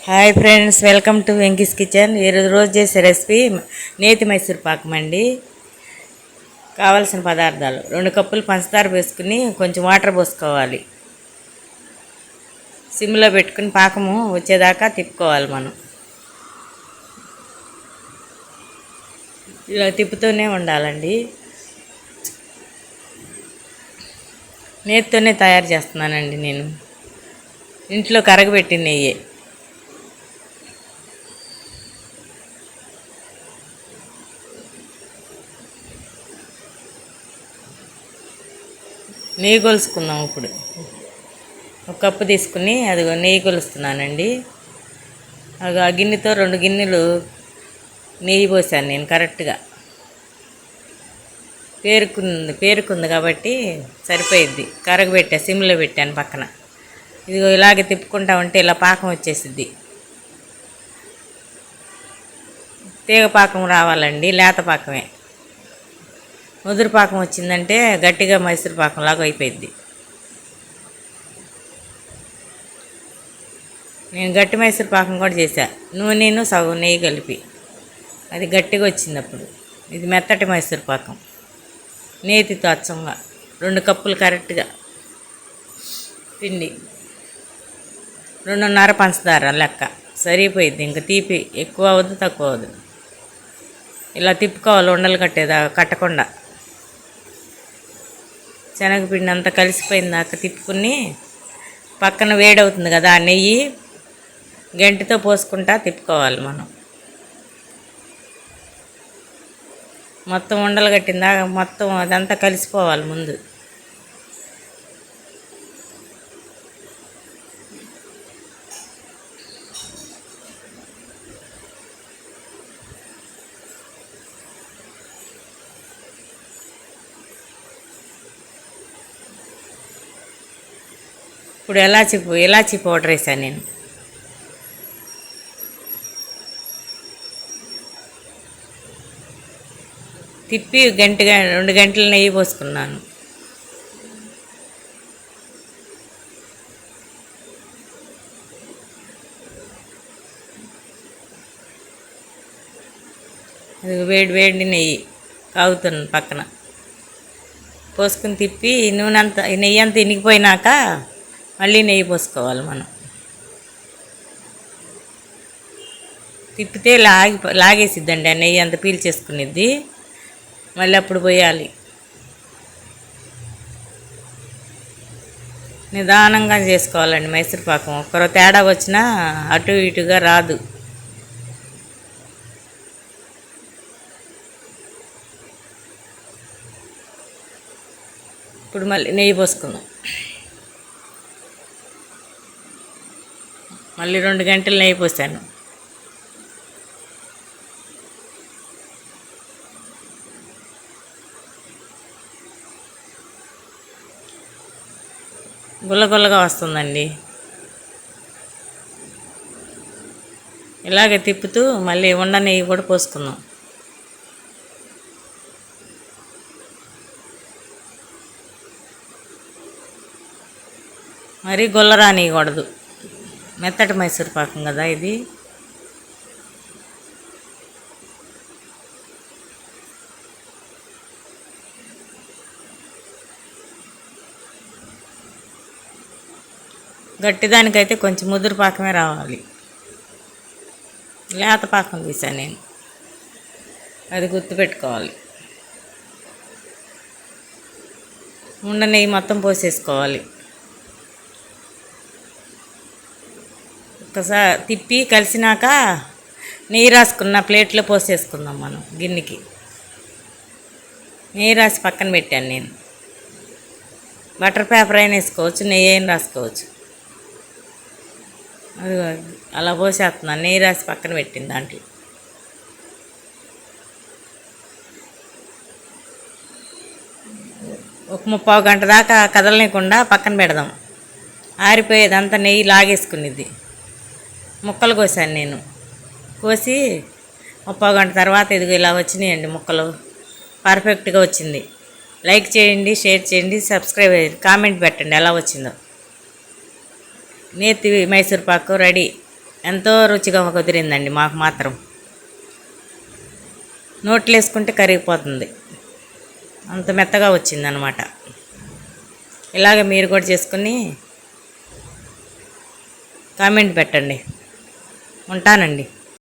Hi friends, welcome to Venky's kitchen. రోజు చేసే recipe నేతి మైసూర్ పాకం అండి. కావాల్సిన పదార్థాలు: 2 కప్పులు పంచదార వేసుకుని కొంచెం వాటర్ పోసుకోవాలి. సిమ్లో పెట్టుకుని పాకము వచ్చేదాకా తిప్పుకోవాలి. మనం ఇలా తిప్పుతూనే ఉండాలండి. నేతితోనే తయారు చేస్తున్నానండి. నేను ఇంట్లో కరగబెట్టిన నెయ్యి. నెయ్యి కొలుసుకుందాం. ఇప్పుడు 1 కప్పు తీసుకుని అదిగో నెయ్యి కొలుస్తున్నానండి. ఆ గిన్నెతో 2 గిన్నెలు నెయ్యి పోసాను నేను. కరెక్ట్గా పేరుకుంది కాబట్టి సరిపోయిద్ది. కరగబెట్టా, సిమ్లో పెట్టాను పక్కన. ఇదిగో ఇలాగే తిప్పుకుంటా ఉంటే ఇలా పాకం వచ్చేసిద్ది. తీగ పాకం రావాలండి, లేత పాకమే. ముదురు పాకం వచ్చిందంటే గట్టిగా మైసూర్ పాకంలాగా అయిపోయింది. నేను గట్టి మైసూర్ పాకం కూడా చేశా, నూనెను సగం నెయ్యి కలిపి. అది గట్టిగా వచ్చింది అప్పుడు. ఇది మెత్తటి మైసూర్ పాకం, నేతితో అచ్చంగా. 2 కప్పులు కరెక్ట్గా పిండి, 2.5 పంచదార లెక్క సరిపోయింది. ఇంకా తీపి ఎక్కువ అవ్వదు, తక్కువ అవ్వదు. ఇలా తిప్పుకోవాలి ఉండలు కట్టకుండా. శనగపిండి అంతా కలిసిపోయిన దాకా తిప్పుకుని, పక్కన వేడవుతుంది కదా ఆ నెయ్యి, గంటితో పోసుకుంటా తిప్పుకోవాలి. మనం మొత్తం ఉండలు కట్టిందాక మొత్తం అదంతా కలిసిపోవాలి ముందు. ఇప్పుడు ఎలాచి పౌడర్ వేసాను నేను. తిప్పి 2 గంటలు నెయ్యి పోసుకున్నాను. అది వేడి నెయ్యి కాగుతుంది పక్కన పోసుకుని తిప్పి నెయ్యి అంతా ఇనిగిపోయినాక మళ్ళీ నెయ్యి పోసుకోవాలి. మనం తిప్పితే లాగేసిద్దండి ఆ నెయ్యి అంతా, పీల్చేసుకునిద్ది. మళ్ళీ అప్పుడు పోయాలి. నిదానంగా చేసుకోవాలండి మైసూర్ పాకం. ఒక్కరో తేడా వచ్చినా అటు ఇటుగా రాదు. ఇప్పుడు మళ్ళీ నెయ్యి పోసుకుందాం. మళ్ళీ 2 గంటలు నెయ్యి పోసాను. గుల్లగుల్లగా వస్తుందండి. ఇలాగే తిప్పుతూ మళ్ళీ ఉండ నెయ్యి కూడా పోసుకుందాం. మరీ గుల్ల రానియకూడదు, మెత్తటి మైసూర్ పాకం కదా ఇది. గట్టిదానికైతే కొంచెం ముదురు పాకమే రావాలి. లేత పాకం తీసాను నేను, అది గుర్తుపెట్టుకోవాలి. ఉండ నెయ్యి మొత్తం పోసేసుకోవాలి. ఒకసారి తిప్పి కలిసినాక నెయ్యి రాసుకున్న ప్లేట్లో పోసేసుకుందాం. మనం గిన్నెకి నెయ్యి రాసి పక్కన పెట్టాను నేను. బటర్ పేపర్ అయినా వేసుకోవచ్చు, నెయ్యి అయినా రాసుకోవచ్చు. అది అలా పోసేస్తున్నాను. నెయ్యి రాసి పక్కన పెట్టింది దాంట్లో. ఒక 30 గంట దాకా కదలనీయకుండా పక్కన పెడదాం. ఆరిపోయేదంతా నెయ్యి లాగేసుకునేది. ముక్కలు కోసాను నేను. కోసి 30 గంట తర్వాత ఇదిగో ఇలా వచ్చినాయండి ముక్కలు. పర్ఫెక్ట్గా వచ్చింది. లైక్ చేయండి, షేర్ చేయండి, సబ్స్క్రైబ్ చేయండి, కామెంట్ పెట్టండి ఎలా వచ్చిందో. నేతి మైసూర్ పాకు రెడీ. ఎంతో రుచిగా కుదిరిందండి మాకు మాత్రం. నోట్లో వేసుకుంటే కరిగిపోతుంది, అంత మెత్తగా వచ్చిందనమాట. ఇలాగ మీరు కూడా చేసుకుని కామెంట్ పెట్టండి. ఉంటానండి.